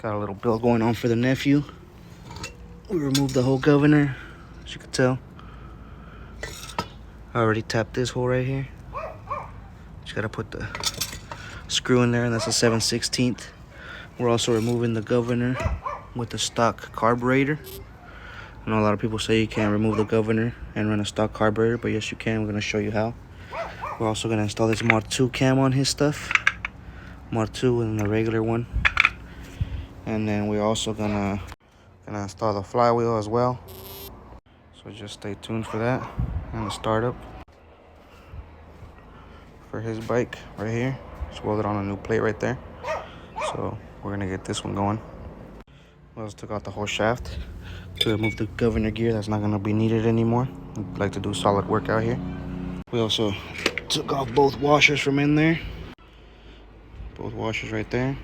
Got a little build going on for the nephew. We removed the whole governor, as you can tell. I already tapped this hole right here. Just gotta put the screw in there, and that's a 7/16. We're also removing the governor with the stock carburetor. I know a lot of people say you can't remove the governor and run a stock carburetor, but yes you can. We're gonna show you how. We're also gonna install this Mod 2 cam on his stuff. Mod 2 and the regular one. And then we're also gonna install the flywheel as well. So just stay tuned for that and the startup for his bike right here. Just welded on a new plate right there. So we're gonna get this one going. We also took out the whole shaft to remove the governor gear that's not gonna be needed anymore. We'd like to do solid work out here. We also took off both washers from in there. Both washers right there.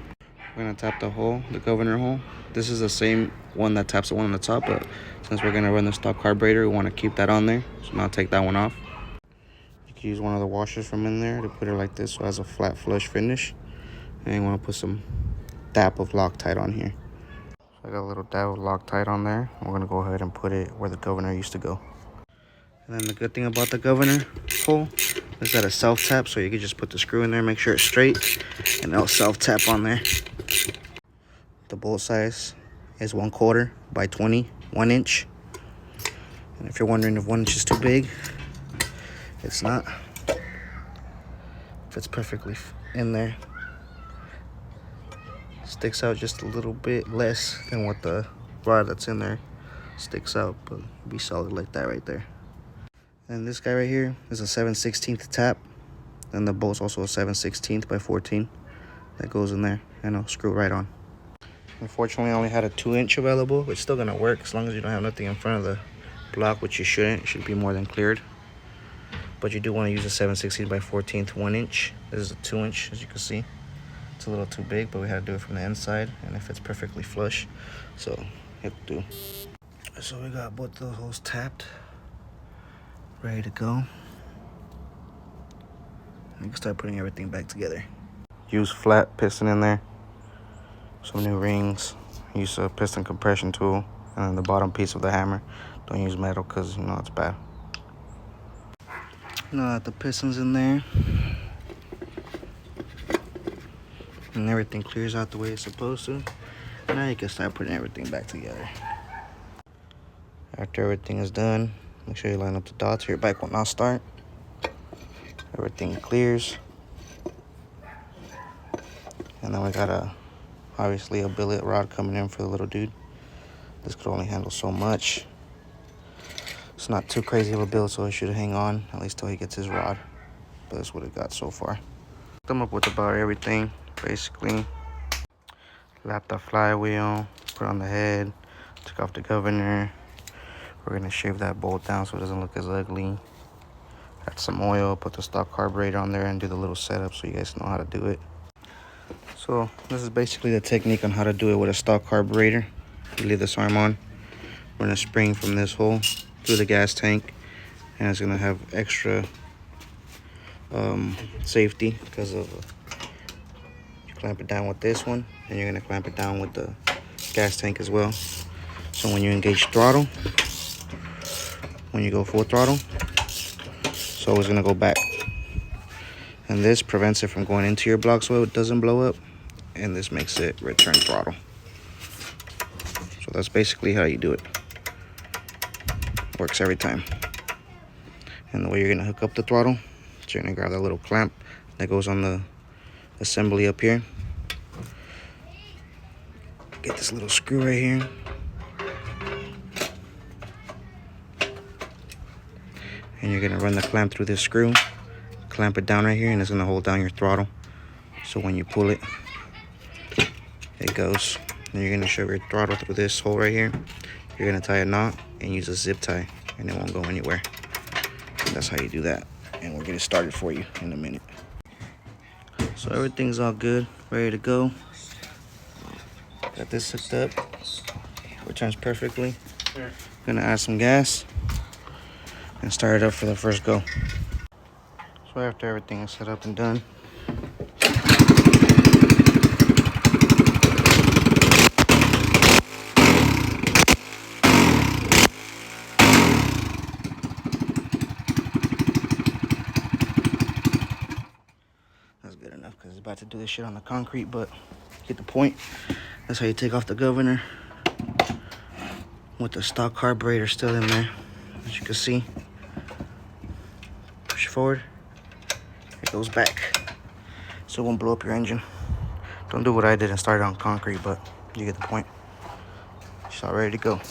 We're gonna tap the hole, the governor hole. This is the same one that taps the one on the top, but since we're gonna run the stock carburetor, we wanna keep that on there. So now take that one off. You can use one of the washers from in there to put it like this so it has a flat flush finish. And you wanna put some dab of Loctite on here. So I got a little dab of Loctite on there. We're gonna go ahead and put it where the governor used to go. And then the good thing about the governor hole is that it's self-tap, so you can just put the screw in there, make sure it's straight, and it'll self-tap on there. The bolt size is 1/4 by 20, 1 inch. And if you're wondering if 1 inch is too big, it's not. It fits perfectly in there. Sticks out just a little bit less than what the rod that's in there sticks out, but it'll be solid like that right there. And this guy right here is a 7/16 tap. And the bolt's also a 7/16 by 14 that goes in there, and I'll screw right on. Unfortunately, I only had a 2-inch available, but it's still gonna work as long as you don't have nothing in front of the block, which you shouldn't. It should be more than cleared. But you do want to use a 7/16 by 14 1 inch. This is a 2-inch, as you can see. It's a little too big, but we had to do it from the inside, and it fits perfectly flush, so it'll do. So we got both those holes tapped, ready to go. And we can start putting everything back together. Use flat piston in there. Some new rings. Use a piston compression tool, and then the bottom piece of the hammer. Don't use metal because you know it's bad. Now that the piston's in there and everything clears out the way it's supposed to, now you can start putting everything back together. After everything is done, make sure you line up the dots or your bike will not start. Everything clears, and then we got obviously a billet rod coming in for the little dude. This could only handle so much. It's not too crazy of a build, so it should hang on at least till he gets his rod. But that's what it got so far. Come up with about everything, basically. Lap the flywheel, put on the head, took off the governor. We're gonna shave that bolt down so it doesn't look as ugly. Add some oil, put the stock carburetor on there, and do the little setup so you guys know how to do it. So this is basically the technique on how to do it with a stock carburetor. You leave this arm on, run a spring from this hole through the gas tank, and it's gonna have extra safety because of you clamp it down with this one, and you're gonna clamp it down with the gas tank as well. So when you engage throttle, when you go full throttle, so it's gonna go back, and this prevents it from going into your block so it doesn't blow up, and this makes it return throttle. So that's basically how you do it. Works every time. And the way you're gonna hook up the throttle, so you're gonna grab that little clamp that goes on the assembly up here. Get this little screw right here. And you're gonna run the clamp through this screw, clamp it down right here, and it's gonna hold down your throttle. So when you pull it, it goes. And you're gonna shove your throttle through this hole right here. You're gonna tie a knot and use a zip tie, and it won't go anywhere. And that's how you do that. And we'll get it started for you in a minute. So everything's all good, ready to go. Got this hooked up. Returns perfectly. Gonna add some gas and start it up for the first go. So after everything is set up and done, about to do this shit on the concrete, but get the point. That's how you take off the governor with the stock carburetor still in there. As you can see, push forward, it goes back, so it won't blow up your engine. Don't do what I did and start it on concrete, but you get the point. It's all ready to go.